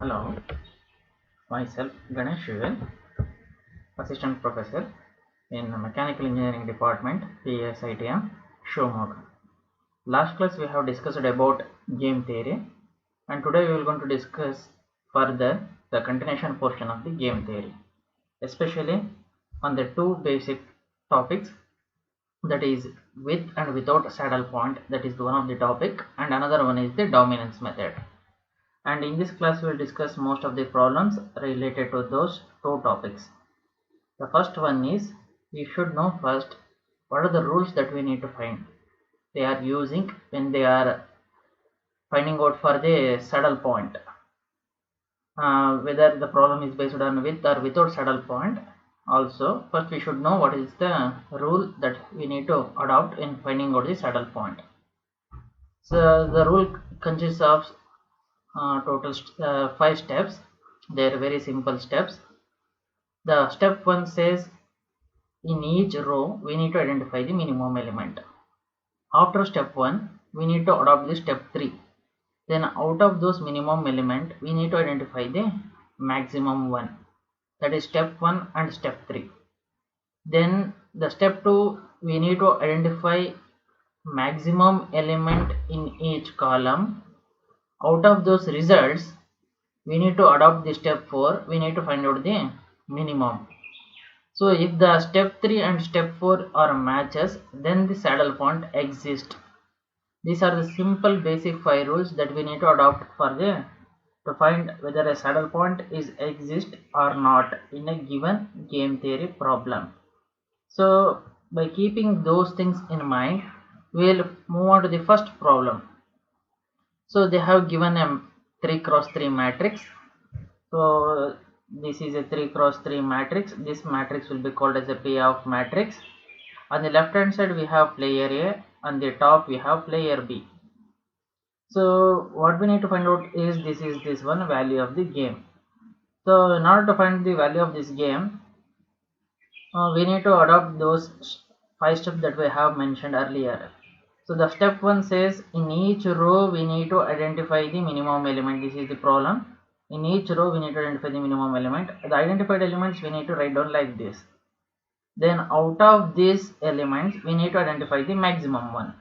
Hello, myself Ganesh Shivan, Assistant Professor in Mechanical Engineering Department, PSITM, Shimoga. Last class we have discussed about game theory, and today we are going to discuss further the continuation portion of the game theory, especially on the two basic topics, that is with and without saddle point. That is one of the topic, and another one is the dominance method. And in this class we will discuss most of the problems related to those two topics. The first one is, we should know first what are the rules that we need to find. They are using when they are finding out for the saddle point. Whether the problem is based on with or without saddle point. Also, first we should know what is the rule that we need to adopt in finding out the saddle point. So the rule consists of total 5 steps. They are very simple steps. The step 1 says, in each row we need to identify the minimum element. After step 1 we need to adopt the step 3. Then out of those minimum element we need to identify the maximum one. That is step 1 and step 3. Then the step 2 we need to identify maximum element in each column. Out of those results we need to adopt the step 4. We need to find out the minimum. So if the step 3 and step 4 are matches, then the saddle point exists. These are the simple basic 5 rules that we need to adopt for to find whether a saddle point is exist or not in a given game theory problem. So by keeping those things in mind, we will move on to the first problem. So they have given a 3 cross 3 matrix. So this is a 3 cross 3 matrix. This matrix will be called as a payoff matrix. On the left hand side we have player A, on the top we have player B. So what we need to find out is this one value of the game. So in order to find the value of this game, we need to adopt those 5 steps that we have mentioned earlier. So the step 1 says, in each row we need to identify the minimum element. This is the problem. In each row we need to identify the minimum element. The identified elements we need to write down like this. Then out of these elements we need to identify the maximum one.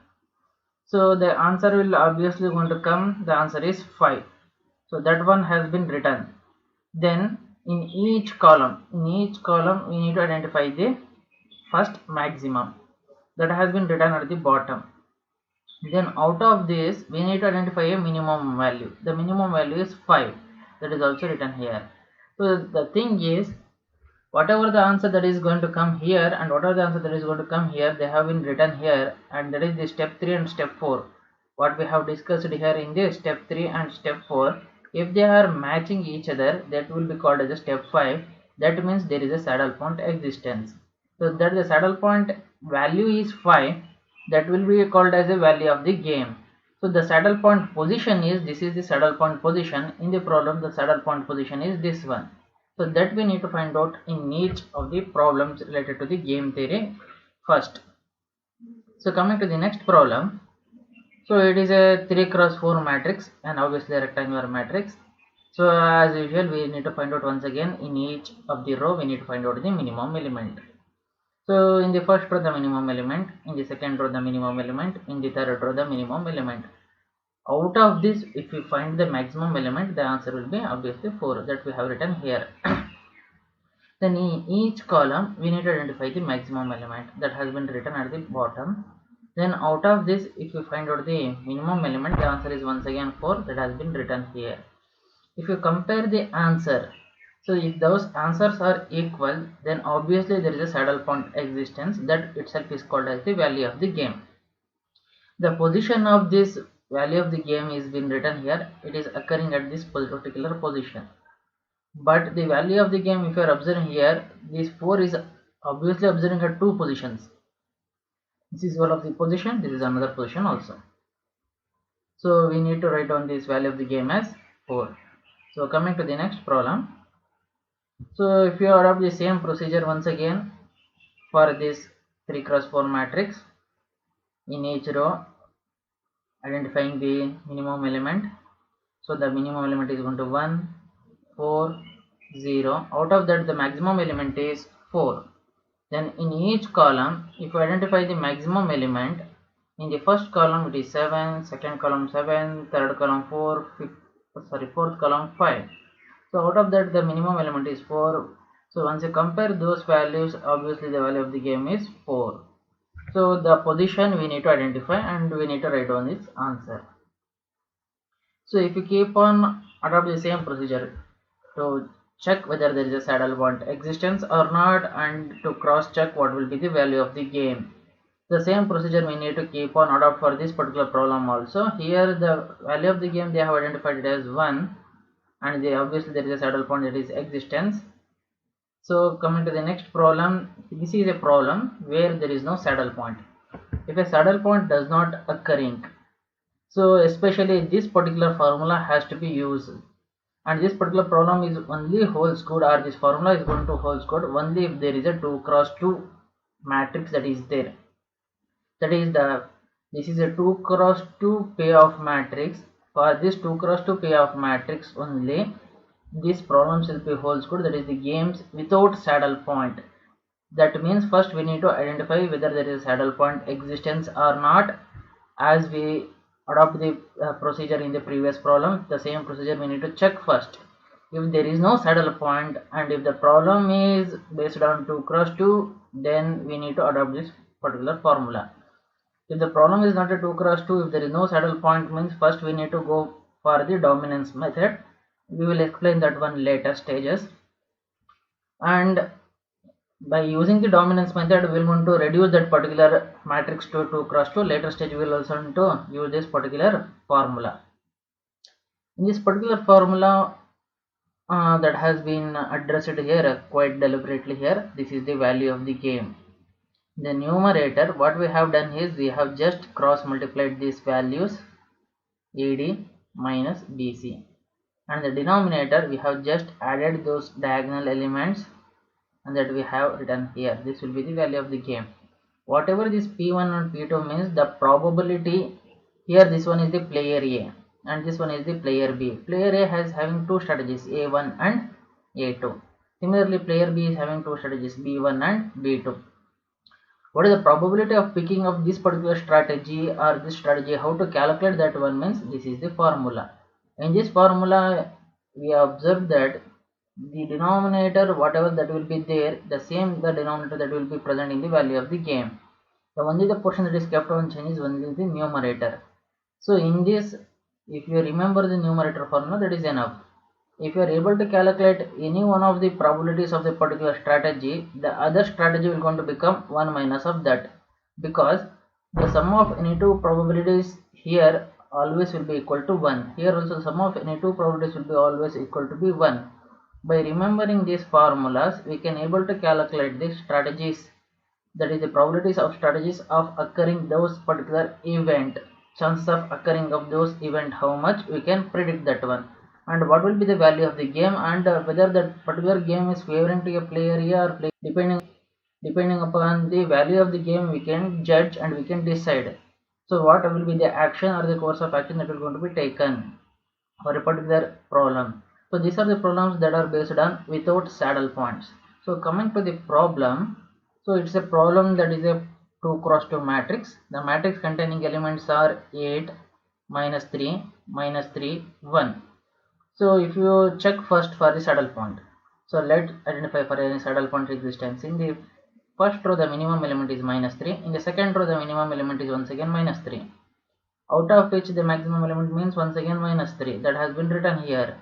So the answer will obviously going to come, the answer is 5. So that one has been written. Then in each column we need to identify the first maximum, that has been written at the bottom. Then out of this we need to identify a minimum value. The minimum value is 5, that is also written here. So the thing is, whatever the answer that is going to come here and whatever the answer that is going to come here, they have been written here, and that is the step 3 and step 4. What we have discussed here in this step 3 and step 4, if they are matching each other, that will be called as a step 5. That means there is a saddle point existence. So that the saddle point value is 5, that will be called as a value of the game. So the saddle point position is, this is the saddle point position in the problem. The saddle point position is this one. So that we need to find out in each of the problems related to the game theory first. So coming to the next problem, so it is a 3 cross 4 matrix and obviously a rectangular matrix. So as usual we need to find out once again, in each of the row we need to find out the minimum element. So in the first row the minimum element, in the second row the minimum element, in the third row the minimum element. Out of this, if we find the maximum element, the answer will be obviously 4, that we have written here. Then in each column we need to identify the maximum element, that has been written at the bottom. Then out of this, if you find out the minimum element, the answer is once again 4, that has been written here. If you compare the answer, so if those answers are equal, then obviously there is a saddle point existence, that itself is called as the value of the game. The position of this value of the game is been written here, it is occurring at this particular position. But the value of the game, if you are observing here, this 4 is obviously observing at 2 positions. This is one of the position, this is another position also. So we need to write down this value of the game as 4. So coming to the next problem. So if you adopt the same procedure once again for this 3 cross 4 matrix, in each row identifying the minimum element. So the minimum element is going to 1, 4, 0. Out of that the maximum element is 4. Then in each column, if you identify the maximum element, in the first column it is 7, second column 7, third column 4, fourth column 5. So out of that the minimum element is 4. So once you compare those values, obviously the value of the game is 4. So the position we need to identify and we need to write down its answer. So if you keep on adopting the same procedure to check whether there is a saddle point existence or not, and to cross check what will be the value of the game, the same procedure we need to keep on adopt for this particular problem also. Here the value of the game they have identified it as 1, and they obviously there is a saddle point, that is existence. So coming to the next problem, this is a problem where there is no saddle point. If a saddle point does not occurring, so especially this particular formula has to be used, and this particular problem is only holds good, or this formula is going to holds good only if there is a 2 cross 2 matrix that is there. That is this is a 2 cross 2 payoff matrix. For this 2 cross 2 payoff matrix only, this problem will be holds good, that is the games without saddle point. That means first we need to identify whether there is a saddle point existence or not. As we adopt the procedure in the previous problem, the same procedure we need to check first. If there is no saddle point and if the problem is based on 2 cross 2, then we need to adopt this particular formula. If the problem is not a 2 cross 2, if there is no saddle point, means first we need to go for the dominance method. We will explain that one later stages. And by using the dominance method, we will want to reduce that particular matrix to 2 cross 2. Later stage we will also want to use this particular formula. In this particular formula that has been addressed here quite deliberately here, this is the value of the game. The numerator, what we have done is we have just cross multiplied these values AD minus BC, and the denominator we have just added those diagonal elements, and that we have written here. This will be the value of the game. Whatever this P1 and P2 means, the probability here, this one is the player A and this one is the player B. Player A has having two strategies, A1 and A2. Similarly, player B is having two strategies, B1 and B2. What is the probability of picking up this particular strategy or this strategy? How to calculate that one means this is the formula. In this formula, we observe that the denominator, whatever that will be there, the same the denominator that will be present in the value of the game. So only the portion that is kept on change is only the numerator. So in this, if you remember the numerator formula, that is enough. If you are able to calculate any one of the probabilities of the particular strategy, the other strategy will going to become 1 minus of that, because the sum of any two probabilities here always will be equal to 1. Here also sum of any two probabilities will be always equal to be 1. By remembering these formulas, we can able to calculate the strategies, that is the probabilities of strategies of occurring those particular event, chances of occurring of those event, how much we can predict that one, and what will be the value of the game, and whether that particular game is favoring to a player A or player, depending upon the value of the game we can judge and we can decide. So what will be the action or the course of action that will going to be taken for a particular problem. So these are the problems that are based on without saddle points. So coming to the problem, so it's a problem that is a 2 cross 2 matrix. The matrix containing elements are 8, minus 3, minus 3, 1. So if you check first for the saddle point, so let's identify for any saddle point existence. In the first row the minimum element is minus 3, in the second row the minimum element is once again minus 3, out of which the maximum element means once again minus 3, that has been written here.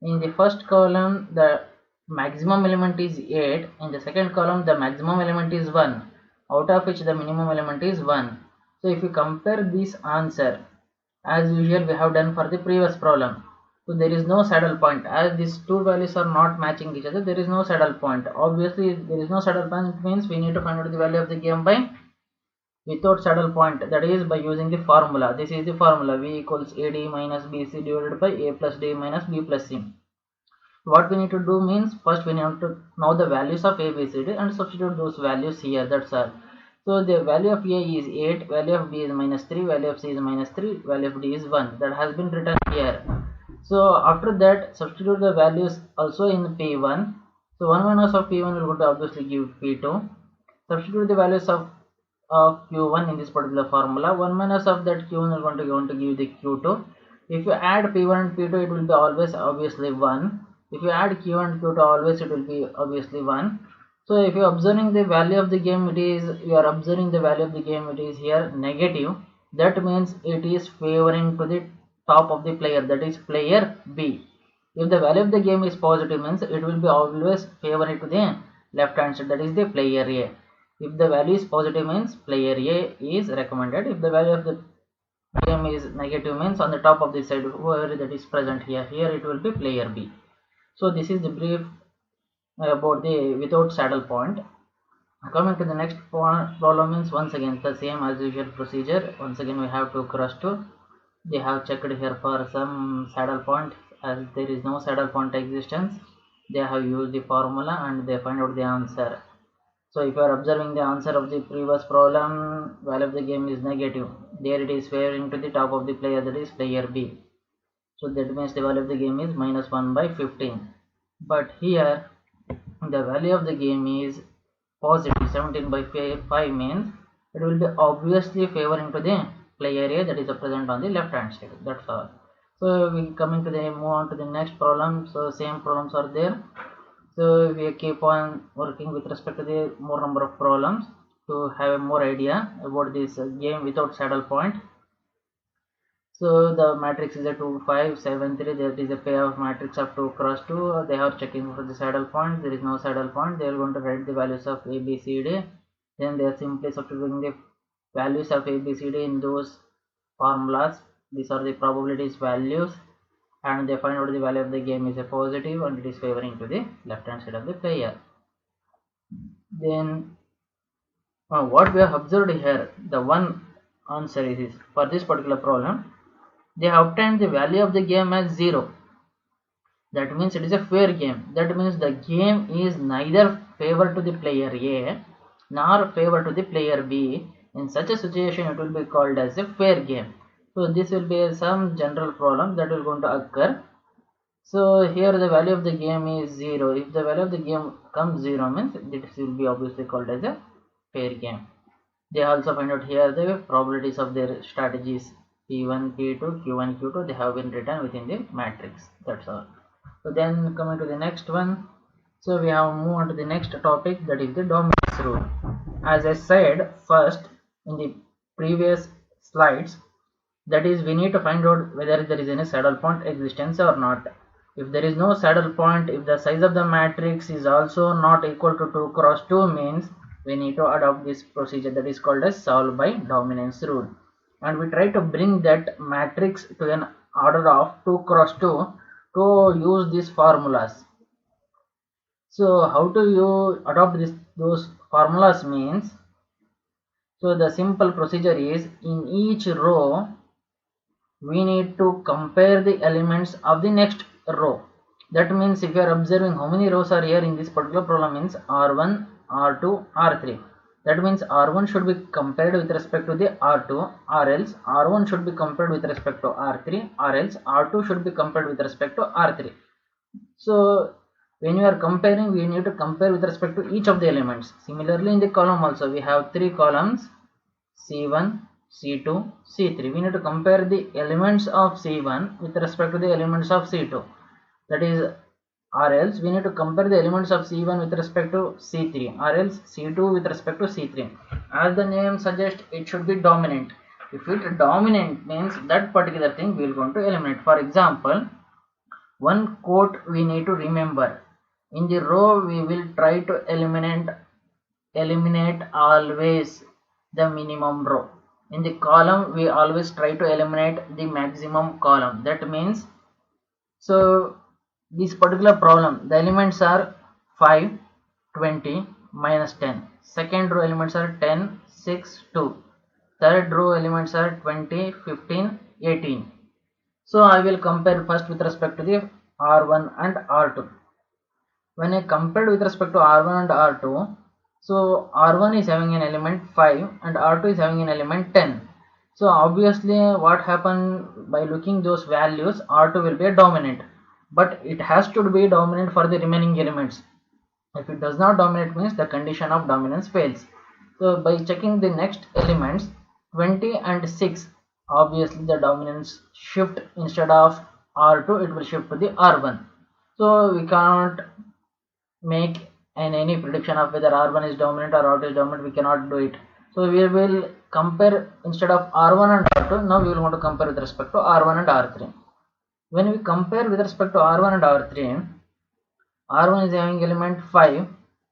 In the first column the maximum element is 8, in the second column the maximum element is 1, out of which the minimum element is 1. So if you compare this answer, as usual we have done for the previous problem, so there is no saddle point, as these two values are not matching each other, there is no saddle point. Obviously there is no saddle point means we need to find out the value of the game by without saddle point, that is by using the formula. This is the formula, V equals AD minus BC divided by A plus D minus B plus C. What we need to do means first we need to know the values of A, B, C, D and substitute those values here, that's all. So the value of A is 8, value of B is minus 3, value of C is minus 3, value of D is 1, that has been written here. So after that, substitute the values also in P1. So 1 minus of P1 will go to obviously give P2. Substitute the values of Q1 in this particular formula. 1 minus of that Q1 will going to give the Q2. If you add P1 and P2, it will be always obviously 1. If you add Q1 and Q2, always it will be obviously 1. So if you are observing the value of the game, it is here negative. That means it is favoring to the top of the player, that is player B. If the value of the game is positive, means it will be always favoring to the left hand side, that is the player A. If the value is positive, means player A is recommended. If the value of the game is negative, means on the top of the side, whoever that is present here it will be player B. So this is the brief about the without saddle point. Coming to the next problem means once again the same as usual procedure. Once again we have to cross to. They have checked here for some saddle point. As there is no saddle point existence, they have used the formula and they find out the answer. So if you are observing the answer of the previous problem, value of the game is negative. There it is favoring to the top of the player, that is player B. So that means the value of the game is minus 1 by 15. But here the value of the game is positive, 17 by 5 means it will be obviously favoring to the player A, that is present on the left hand side. That's all. So we move on to the next problem. So same problems are there. So we keep on working with respect to the more number of problems to have a more idea about this game without saddle point. So the matrix is a 2 5 7 3. There is a pair of matrix of 2 cross 2. They are checking for the saddle point. There is no saddle point. They are going to write the values of A, B, C, D. Then they are simply substituting the values of A, B, C, D in those formulas. These are the probabilities values, and they find out the value of the game is a positive and it is favoring to the left hand side of the player. Then what we have observed here, the one answer is for this particular problem, they have obtained the value of the game as 0. That means it is a fair game. That means the game is neither favor to the player A nor favor to the player B. In such a situation, it will be called as a fair game. So this will be some general problem that will going to occur. So here the value of the game is 0. If the value of the game comes 0, means this will be obviously called as a fair game. They also find out here the probabilities of their strategies P1, P2, Q1, Q2. They have been written within the matrix. That's all. So then coming to the next one. So we have moved on to the next topic, that is the dominance rule. As I said first in the previous slides, that is we need to find out whether there is any saddle point existence or not. If there is no saddle point, if the size of the matrix is also not equal to 2 cross 2, means we need to adopt this procedure that is called as solve by dominance rule. And we try to bring that matrix to an order of 2 cross 2 to use these formulas. So how do you adopt those formulas means, so the simple procedure is in each row we need to compare the elements of the next row. That means if you are observing how many rows are here in this particular problem, means R1, R2, R3. That means R1 should be compared with respect to the R2, or else R1 should be compared with respect to R3, or else R2 should be compared with respect to R3. So when you are comparing, we need to compare with respect to each of the elements. Similarly in the column also we have 3 columns, C1, C2, C3. We need to compare the elements of C1 with respect to the elements of C2. That is, or else we need to compare the elements of C1 with respect to C3, or else C2 with respect to C3. As the name suggests, it should be dominant. If it is dominant, means that particular thing we will going to eliminate. For example, one quote we need to remember. In the row we will try to eliminate always the minimum row. In the column we always try to eliminate the maximum column. That means, so this particular problem, the elements are 5, 20, minus 10. Second row elements are 10, 6, 2. Third row elements are 20, 15, 18. So I will compare first with respect to the R1 and R2. When I compared with respect to R1 and R2, so R1 is having an element 5 and R2 is having an element 10. So obviously what happened by looking those values, R2 will be a dominant, but it has to be dominant for the remaining elements. If it does not dominate means the condition of dominance fails. So by checking the next elements 20 and 6, obviously the dominance shift, instead of R2 it will shift to the R1. So we can't make any prediction of whether R1 is dominant or R2 is dominant. We cannot do it. So we will compare, instead of R1 and R2, now we will want to compare with respect to R1 and R3. When we compare with respect to R1 and R3, R1 is having element 5,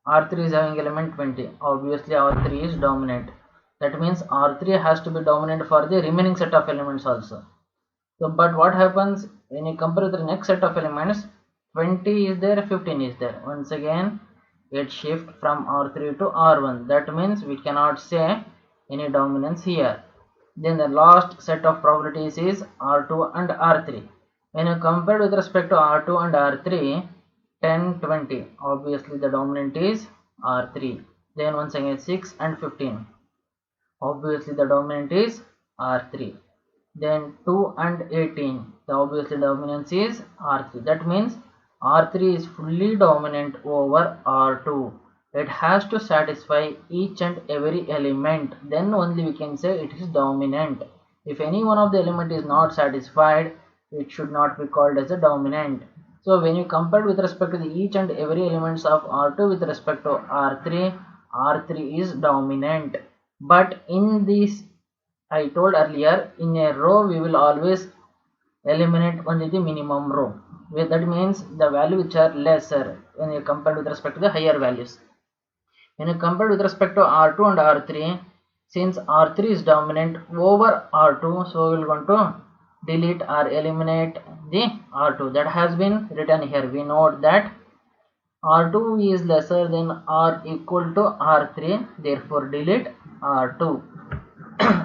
R3 is having element 20. Obviously R3 is dominant. That means R3 has to be dominant for the remaining set of elements also. So but what happens when you compare with the next set of elements, 20 is there, 15 is there. Once again it shift from R3 to R1. That means we cannot say any dominance here. Then the last set of probabilities is R2 and R3. When you compare with respect to R2 and R3, 10, 20, obviously the dominant is R3. Then once again 6 and 15, obviously the dominant is R3. Then 2 and 18, the obviously dominance is R3. That means R3 is fully dominant over R2. It has to satisfy each and every element, then only we can say it is dominant. If any one of the element is not satisfied, it should not be called as a dominant. So when you compare with respect to the each and every elements of R2 with respect to R3, R3 is dominant. But in this, I told earlier, in a row we will always eliminate only the minimum row. That means the value which are lesser when you compare with respect to the higher values. When you compare with respect to R2 and R3, since R3 is dominant over R2, so we will want to delete or eliminate the R2. That has been written here. We note that R2 is lesser than or equal to R3, therefore delete R2.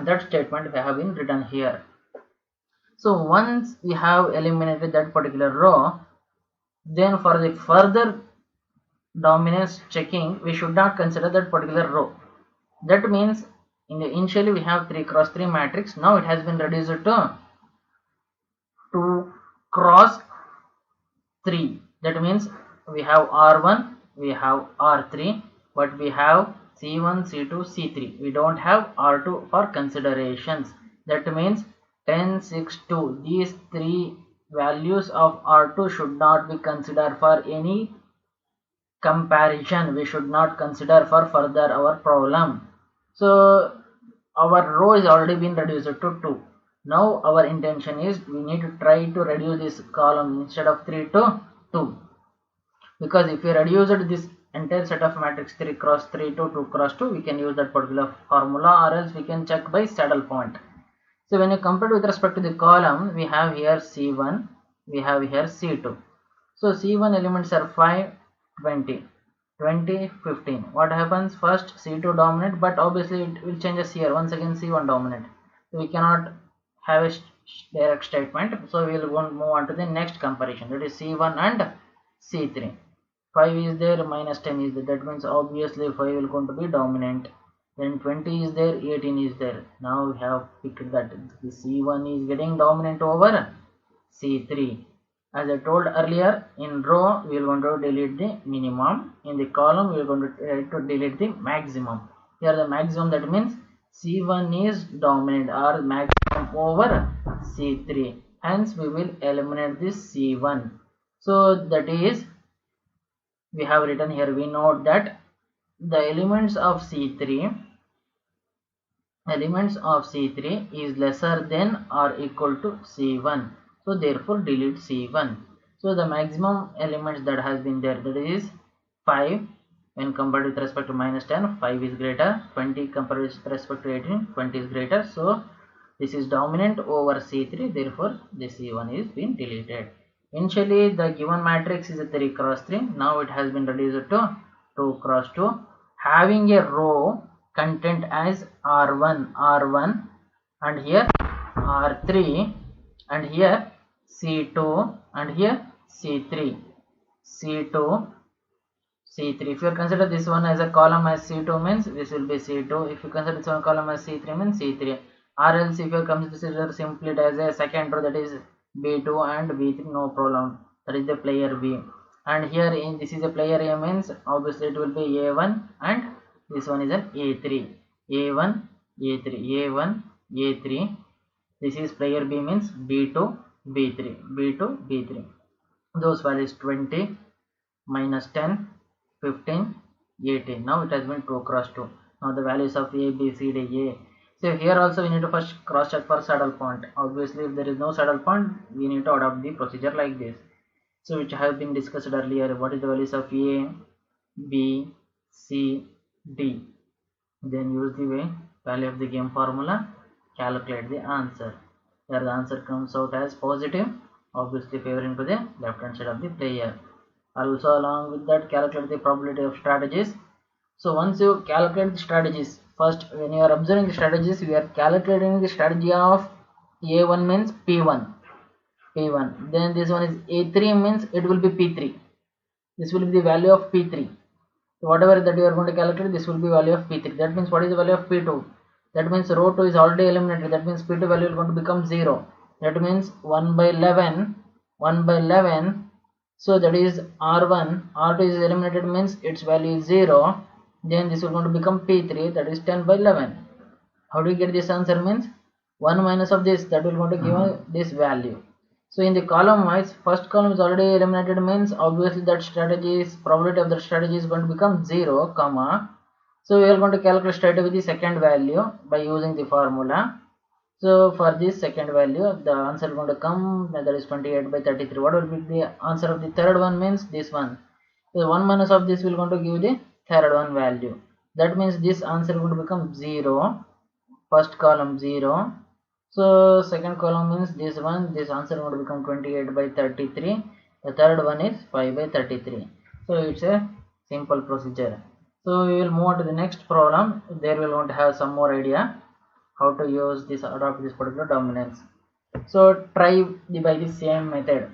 That statement we have been written here. So once we have eliminated that particular row, then for the further dominance checking, we should not consider that particular row. That means initially we have 3 cross 3 matrix. Now it has been reduced to 2 cross 3. That means we have R1, we have R3, but we have C1, C2, C3. We don't have R2 for considerations. That means 10, 6, 2. These three values of R2 should not be considered for any comparison. We should not consider for further our problem. So our row is already been reduced to 2. Now our intention is we need to try to reduce this column instead of 3 to 2. Because if we reduce this entire set of matrix 3 cross 3 to 2 cross 2, we can use that particular formula, or else we can check by saddle point. So when you compare with respect to the column, we have here C1, we have here C2. So C1 elements are 5, 20, 20, 15. What happens? First C2 dominant, but obviously it will changes here. Once again C1 dominant. So we cannot have a direct statement. So we will move on to the next comparison. That is C1 and C3. 5 is there, minus 10 is there. That means obviously 5 will going to be dominant. Then 20 is there, 18 is there. Now we have picked that the C1 is getting dominant over C3. As I told earlier, in row we will going to delete the minimum. In the column we are going to try to delete the maximum. Here the maximum, that means C1 is dominant or maximum over C3. Hence we will eliminate this C1. So that is, we have written here, we note that the elements of C3 is lesser than or equal to C1. So therefore delete C1. So the maximum elements that has been there, that is 5 when compared with respect to minus 10, 5 is greater. 20 compared with respect to 18, 20 is greater. So this is dominant over C3, therefore the C1 is being deleted. Initially the given matrix is a 3 cross 3. Now it has been reduced to 2 cross 2, having a row content as R1, R1, and here R3, and here C2, and here C3, C2, C3. If you consider this one as a column as C2 means this will be C2. If you consider this one column as C3 means C3. or else if you consider simply it as a second row, that is b2 and b3, no problem, that is the player b. And here in this is a player a, means obviously it will be a1 and this one is an a3, a1 a3, a1 a3. This is player b means b2 b3, b2 b3. Those values 20 minus 10 15 18. Now it has been 2 cross 2. Now the values of a b c d a. So here also we need to first cross check for saddle point. Obviously if there is no saddle point, we need to adopt the procedure like this, so which have been discussed earlier. What is the values of a b c d, then use the value of the game formula, calculate the answer. Here the answer comes out as positive, obviously favoring to the left hand side of the player. Also along with that, calculate the probability of strategies. So once you calculate the strategies, first when you are observing the strategies, we are calculating the strategy of a1 means p1, then this one is a3 means it will be p3, this will be the value of p3. So whatever that you are going to calculate, this will be value of p3. That means what is the value of p2? That means row 2 is already eliminated, that means p2 value is going to become 0. That means 1 by 11, 1 by 11. So that is r1, r2 is eliminated means its value is 0. Then this is going to become p3, that is 10 by 11. How do you get this answer? Means 1 minus of this, that will going to give this value. So in the column wise, first column is already eliminated means obviously that strategy is, probability of that strategy is going to become 0 comma. So we are going to calculate straight away the second value by using the formula. So for this second value, the answer is going to come, that is 28 by 33. What will be the answer of the third one? Means this one. So 1 minus of this will going to give the third one value. That means this answer is going to become 0. First column 0. So second column means this one. This answer is going to become 28 by 33. The third one is 5 by 33. So it's a simple procedure. So we will move on to the next problem. There we will going to have some more idea how to use this, adopt this particular dominance. So try by the same method.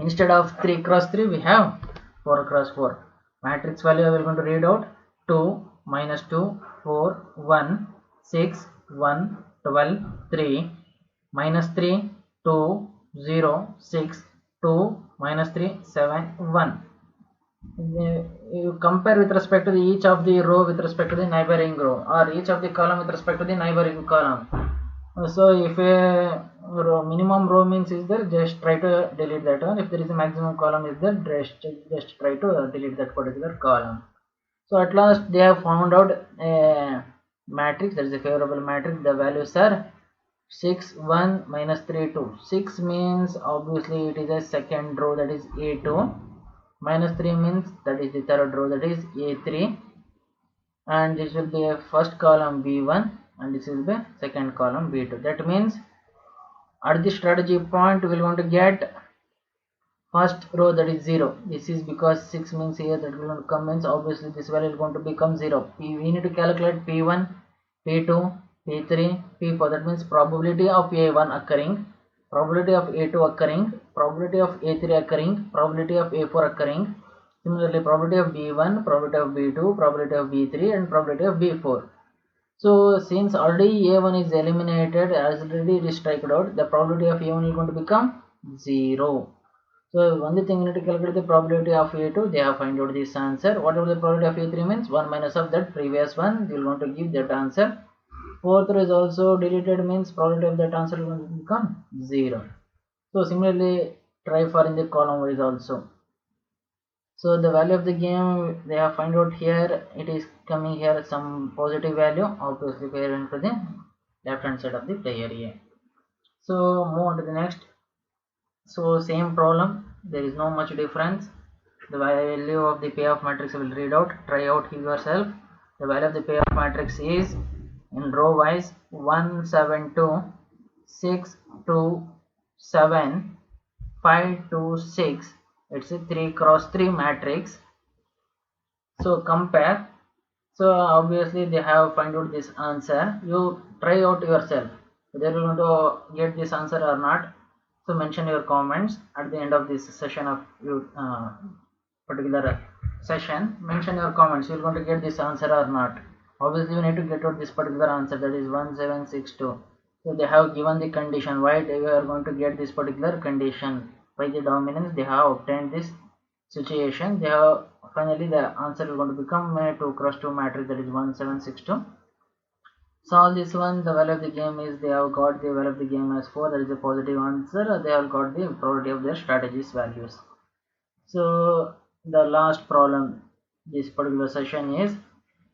Instead of 3 cross 3, we have 4 cross 4. Matrix value we are going to read out: 2 minus 2 4 1 6 1 12 3 minus 3 2 0 6 2 minus 3 7 1. You compare with respect to each of the row with respect to the neighboring row, or each of the column with respect to the neighboring column. So if a minimum row means is there, just try to delete that one. If there is a maximum column is there, just try to delete that particular column. So at last they have found out a matrix, that is a favorable matrix. The values are 6 1 minus 3 2. 6 means obviously it is a second row, that is a2. Minus 3 means that is the third row, that is a3. And this will be a first column b1 and this will be second column b2. That means at the strategy point we will want to get first row, that is 0. This is because 6 means here that will not come, means obviously this value is going to become 0. We need to calculate p1 p2 p3 p4. That means probability of a1 occurring, probability of a2 occurring, probability of a3 occurring, probability of a4 occurring. Similarly, probability of b1, probability of b2, probability of b3 and probability of b4. So since already a1 is eliminated, as already it is striked out, the probability of a1 is going to become 0. So only thing you need to calculate the probability of a2. They have find out this answer. Whatever the probability of a3 means, 1 minus of that previous one, you will want to give that answer. Fourth row is also deleted means probability of that answer will become 0. So similarly try for in the column wise also. So the value of the game they have find out here, it is coming here some positive value, obviously favoring to the left hand side of the player A. So move on to the next. So same problem, there is no much difference. The value of the payoff matrix I will read out, try out yourself. The value of the payoff matrix is in row wise 1 7 2 6 2 7 5 2 6. It's a 3 cross 3 matrix. So compare. So obviously they have find out this answer. You try out yourself whether you want to get this answer or not. So mention your comments at the end of this session of your particular session. Mention your comments. You're going to get this answer or not. Obviously we need to get out this particular answer, that is 1762. So they have given the condition, why we are going to get this particular condition. By the dominance they have obtained this situation. They have finally the answer is going to become a 2 cross 2 matrix, that is 1762. Solve this one. The value of the game is, they have got the value of the game as 4, that is a positive answer. They have got the probability of their strategies values. So the last problem this particular session is,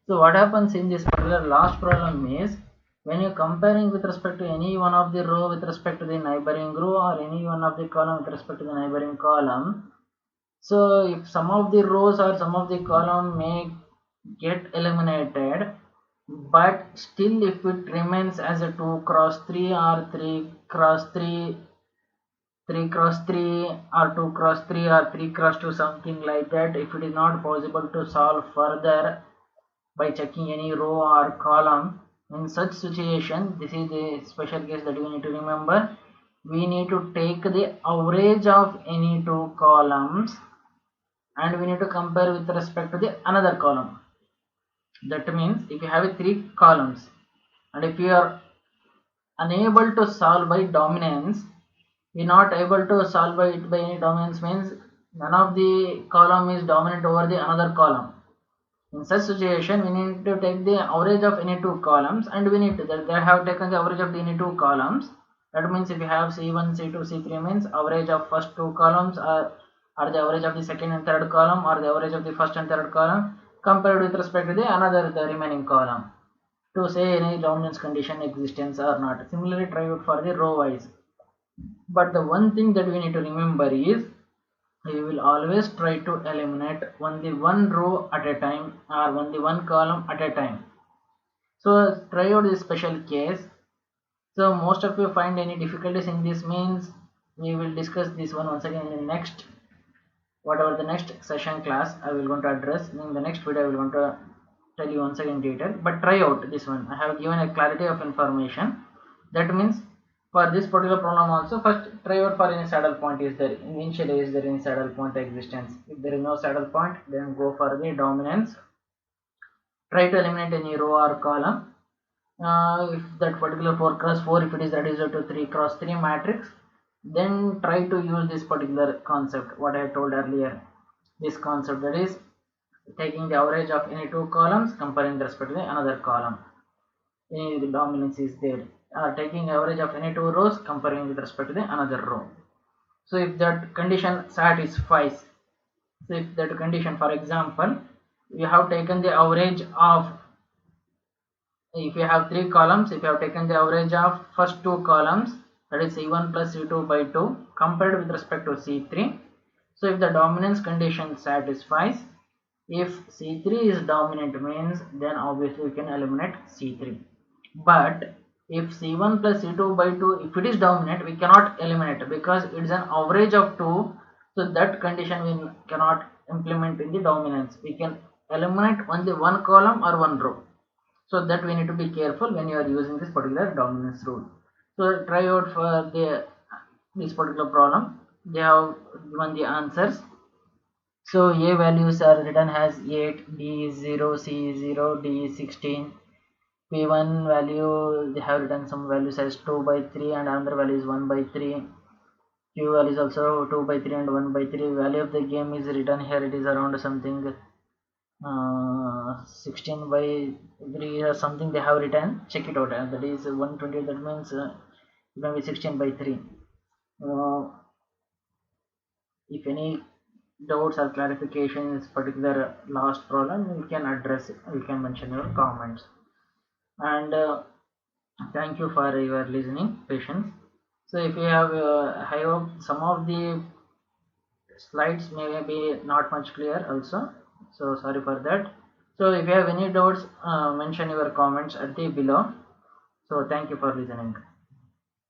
so what happens in this particular last problem is, when you comparing with respect to any one of the row with respect to the neighboring row, or any one of the column with respect to the neighboring column, so if some of the rows or some of the column may get eliminated, but still if it remains as a 2 cross 3 or 3 cross 3, 3 cross 3 or 2 cross 3 or 3 cross 2, something like that, if it is not possible to solve further by checking any row or column, in such situation, this is the special case that we need to remember. We need to take the average of any two columns and we need to compare with respect to the another column. That means if you have 3 columns and if you are unable to solve by dominance, we are not able to solve by it by any dominance, means none of the column is dominant over the another column. In such situation, we need to take the average of any two columns, and we need to, they have taken the average of the any two columns. That means if you have C1, C2, C3, means average of first two columns are the average of the second and third column, or the average of the first and third column compared with respect to the remaining column, to say any dominance condition existence or not. Similarly, try out for the row wise. But the one thing that we need to remember is, we will always try to eliminate only one row at a time or only one column at a time. So try out this special case. So most of you find any difficulties in this, means we will discuss this one once again in the next, whatever the next session class I will going to address. In the next video I will going to tell you once again detail, but try out this one. I have given a clarity of information. That means for this particular problem also, first try out for any saddle point. Is there initially, is there any saddle point existence? If there is no saddle point, then go for the dominance. Try to eliminate any row or column. If that particular 4 cross 4, if it is reduced to 3 cross 3 matrix, then try to use this particular concept what I told earlier. This concept, that is taking the average of any two columns comparing with respect to another column. Any dominance is there. Taking average of any two rows comparing with respect to the another row. So if that condition satisfies, so if that condition, for example, you have taken the average of, if you have 3 columns, if you have taken the average of first two columns, that is C1 plus C2 by 2 compared with respect to C3. So if the dominance condition satisfies, if C3 is dominant, means then obviously we can eliminate C3. But if C1 plus C2 by 2, if it is dominant, we cannot eliminate because it is an average of 2. So that condition we cannot implement in the dominance. We can eliminate only one column or one row. So that we need to be careful when you are using this particular dominance rule. So try out for this particular problem. They have given the answers. So A values are written as 8, B is 0, C is 0, D is 16. P1 value, they have written some values as 2 by 3 and another value is 1 by 3. Q value is also 2 by 3 and 1 by 3. Value of the game is written here, it is around something 16 by 3 or something they have written. Check it out, that is 120, that means it may be 16 by 3. If any doubts or clarification in this particular last problem, you can address it, you can mention your comments. And thank you for your listening patience. So if you have I hope some of the slides may be not much clear also, so sorry for that. So if you have any doubts, mention your comments at the below. So thank you for listening.